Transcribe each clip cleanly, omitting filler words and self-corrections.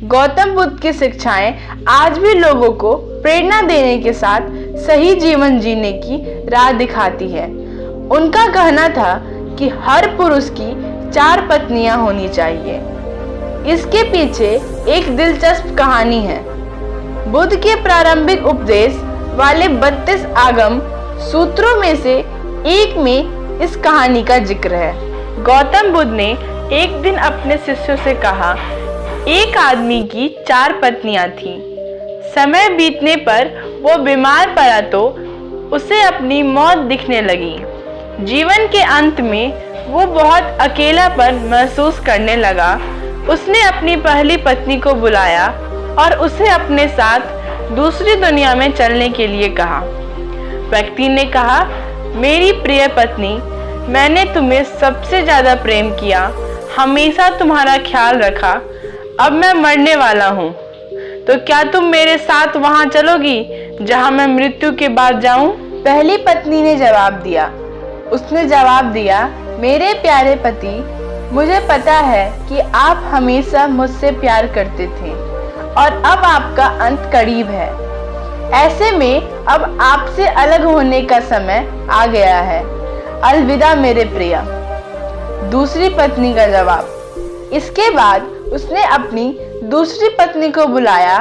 गौतम बुद्ध की शिक्षाएं आज भी लोगों को प्रेरणा देने के साथ सही जीवन जीने की राह दिखाती है। उनका कहना था कि हर पुरुष की 4 पत्नियां होनी चाहिए। इसके पीछे एक दिलचस्प कहानी है। बुद्ध के प्रारंभिक उपदेश वाले 32 आगम सूत्रों में से एक में इस कहानी का जिक्र है। गौतम बुद्ध ने एक दिन अपने शिष्यों से कहा, एक आदमी की 4 पत्नियां थीं। समय बीतने पर वो बीमार पड़ा तो उसे अपनी मौत दिखने लगी। जीवन के अंत में वो बहुत अकेलापन महसूस करने लगा। उसने अपनी पहली पत्नी को बुलाया और उसे अपने साथ दूसरी दुनिया में चलने के लिए कहा। व्यक्ति ने कहा, मेरी प्रिय पत्नी, मैंने तुम्हें सबसे ज़्यादा प्रेम किया, हमेशा तुम्हारा ख्याल रखा। अब मैं मरने वाला हूँ, तो क्या तुम मेरे साथ वहाँ चलोगी जहाँ मैं मृत्यु के बाद जाऊँ? पहली पत्नी ने जवाब दिया। उसने जवाब दिया, मेरे प्यारे पति, मुझे पता है कि आप हमेशा मुझसे प्यार करते थे और अब आपका अंत करीब है। ऐसे में अब आपसे अलग होने का समय आ गया है। अलविदा मेरे प्रिय। दूसरी पत्नी का जवाब। इसके बाद उसने अपनी दूसरी पत्नी को बुलाया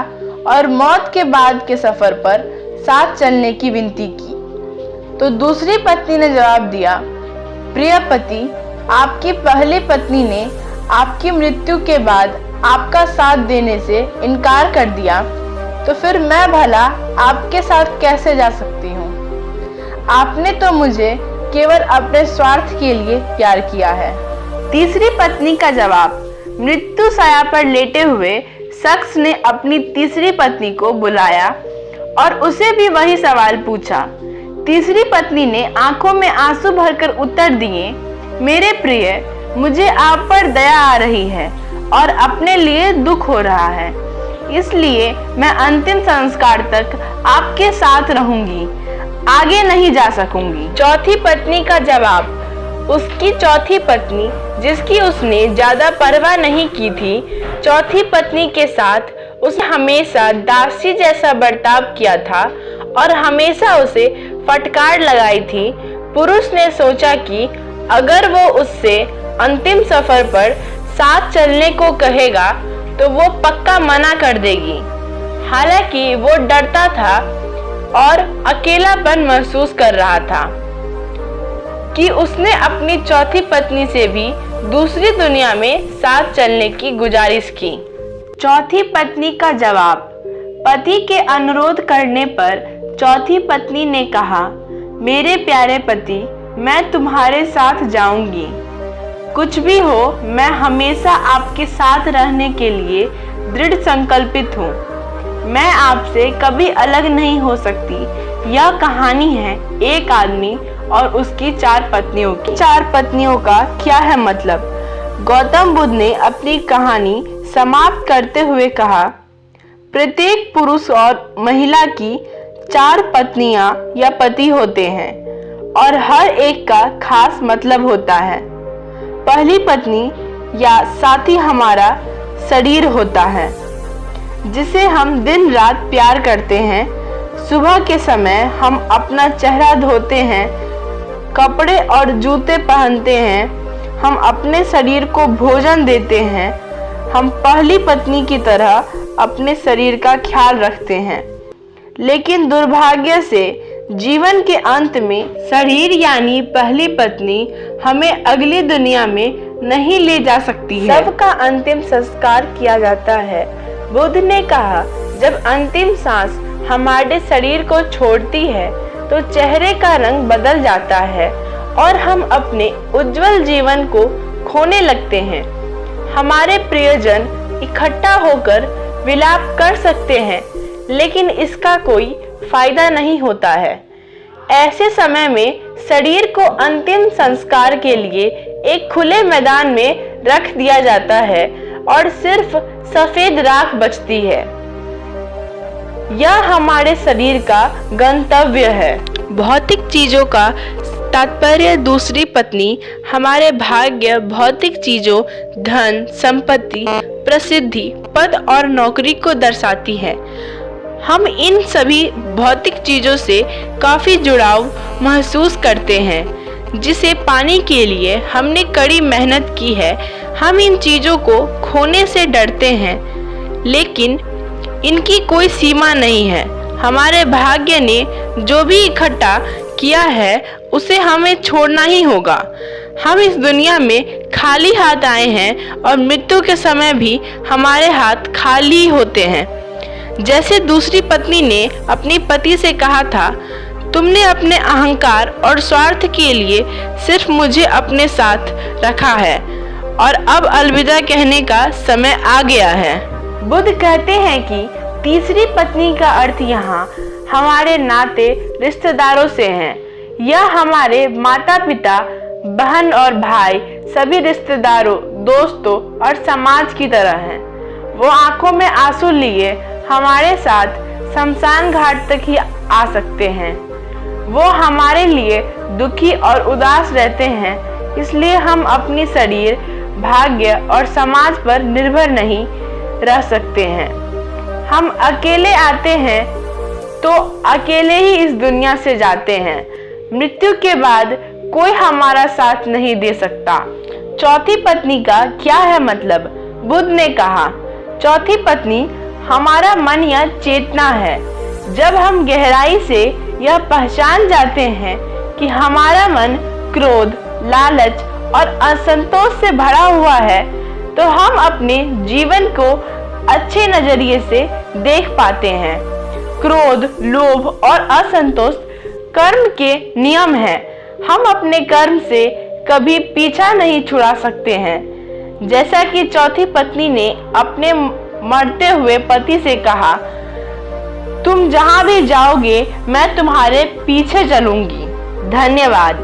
और मौत के बाद के सफर पर साथ चलने की विनती की। तो दूसरी पत्नी ने जवाब दिया, प्रिय पति, आपकी पहली पत्नी ने आपकी मृत्यु के बाद आपका साथ देने से इनकार कर दिया, तो फिर मैं भला आपके साथ कैसे जा सकती हूँ? आपने तो मुझे केवल अपने स्वार्थ के लिए प्यार किया है। तीसरी पत्नी का जवाब। मृत्यु साया पर लेटे हुए शख्स ने अपनी तीसरी पत्नी को बुलाया और उसे भी वही सवाल पूछा। तीसरी पत्नी ने आंखों में आंसू भरकर उत्तर दिए, मेरे प्रिय, मुझे आप पर दया आ रही है और अपने लिए दुख हो रहा है, इसलिए मैं अंतिम संस्कार तक आपके साथ रहूंगी, आगे नहीं जा सकूंगी। चौथी पत्नी का जवाब। उसकी चौथी पत्नी, जिसकी उसने ज्यादा परवाह नहीं की थी, चौथी पत्नी के साथ उसने हमेशा दासी जैसा बर्ताव किया था और हमेशा उसे फटकार लगाई थी। पुरुष ने सोचा कि अगर वो उससे अंतिम सफर पर साथ चलने को कहेगा तो वो पक्का मना कर देगी। हालांकि वो डरता था और अकेलापन महसूस कर रहा था कि उसने अपनी चौथी पत्नी से भी दूसरी दुनिया में साथ चलने की गुजारिश की। चौथी पत्नी का जवाब। पति के अनुरोध करने पर चौथी पत्नी ने कहा, मेरे प्यारे पति, मैं तुम्हारे साथ जाऊंगी। कुछ भी हो, मैं हमेशा आपके साथ रहने के लिए दृढ़ संकल्पित हूँ। मैं आपसे कभी अलग नहीं हो सकती। यह कहानी है एक आदमी और उसकी 4 पत्नियों की। 4 पत्नियों का क्या है मतलब? गौतम बुद्ध ने अपनी कहानी समाप्त करते हुए कहा, प्रत्येक पुरुष और महिला की 4 पत्नियां या पति होते हैं और हर एक का खास मतलब होता है। पहली पत्नी या साथी हमारा शरीर होता है, जिसे हम दिन रात प्यार करते हैं। सुबह के समय हम अपना चेहरा धोते हैं, कपड़े और जूते पहनते हैं, हम अपने शरीर को भोजन देते हैं। हम पहली पत्नी की तरह अपने शरीर का ख्याल रखते हैं, लेकिन दुर्भाग्य से जीवन के अंत में शरीर यानी पहली पत्नी हमें अगली दुनिया में नहीं ले जा सकती है। सबका अंतिम संस्कार किया जाता है। बुद्ध ने कहा, जब अंतिम सांस हमारे शरीर को छोड़ती है तो चेहरे का रंग बदल जाता है और हम अपने उज्जवल जीवन को खोने लगते हैं। हमारे प्रियजन इकट्ठा होकर विलाप कर सकते हैं, लेकिन इसका कोई फायदा नहीं होता है। ऐसे समय में शरीर को अंतिम संस्कार के लिए एक खुले मैदान में रख दिया जाता है और सिर्फ सफेद राख बचती है। यह हमारे शरीर का गंतव्य है। भौतिक चीजों का तात्पर्य दूसरी पत्नी हमारे भाग्य, भौतिक चीजों, धन, संपत्ति, प्रसिद्धि, पद और नौकरी को दर्शाती है। हम इन सभी भौतिक चीज़ों से काफ़ी जुड़ाव महसूस करते हैं, जिसे पाने के लिए हमने कड़ी मेहनत की है। हम इन चीज़ों को खोने से डरते हैं, लेकिन इनकी कोई सीमा नहीं है। हमारे भाग्य ने जो भी इकट्ठा किया है उसे हमें छोड़ना ही होगा। हम इस दुनिया में खाली हाथ आए हैं और मृत्यु के समय भी हमारे हाथ खाली होते हैं। जैसे दूसरी पत्नी ने अपने पति से कहा था, तुमने अपने अहंकार और स्वार्थ के लिए सिर्फ मुझे अपने साथ रखा है और अब अलविदा कहने का समय आ गया है। बुद्ध कहते हैं कि तीसरी पत्नी का अर्थ यहाँ हमारे नाते रिश्तेदारों से हैं। यह हमारे माता पिता, बहन और भाई, सभी रिश्तेदारों, दोस्तों और समाज की तरह हैं। वो आंखों में आंसू लिए हमारे साथ शमशान घाट तक ही आ सकते हैं। वो हमारे लिए दुखी और उदास रहते हैं, इसलिए हम अपनी शरीर, भाग्य और समाज पर निर्भर नहीं रह सकते हैं। हम अकेले आते हैं तो अकेले ही इस दुनिया से जाते हैं। मृत्यु के बाद कोई हमारा साथ नहीं दे सकता। चौथी पत्नी का क्या है मतलब? बुद्ध ने कहा, चौथी पत्नी हमारा मन या चेतना है। जब हम गहराई से यह पहचान जाते हैं कि हमारा मन क्रोध, लालच और असंतोष से भरा हुआ है, तो हम अपने जीवन को अच्छे नजरिए से देख पाते हैं। क्रोध, लोभ और असंतोष कर्म के नियम हैं। हम अपने कर्म से कभी पीछा नहीं छुड़ा सकते हैं। जैसा कि चौथी पत्नी ने अपने मरते हुए पति से कहा, तुम जहां भी जाओगे मैं तुम्हारे पीछे चलूंगी। धन्यवाद।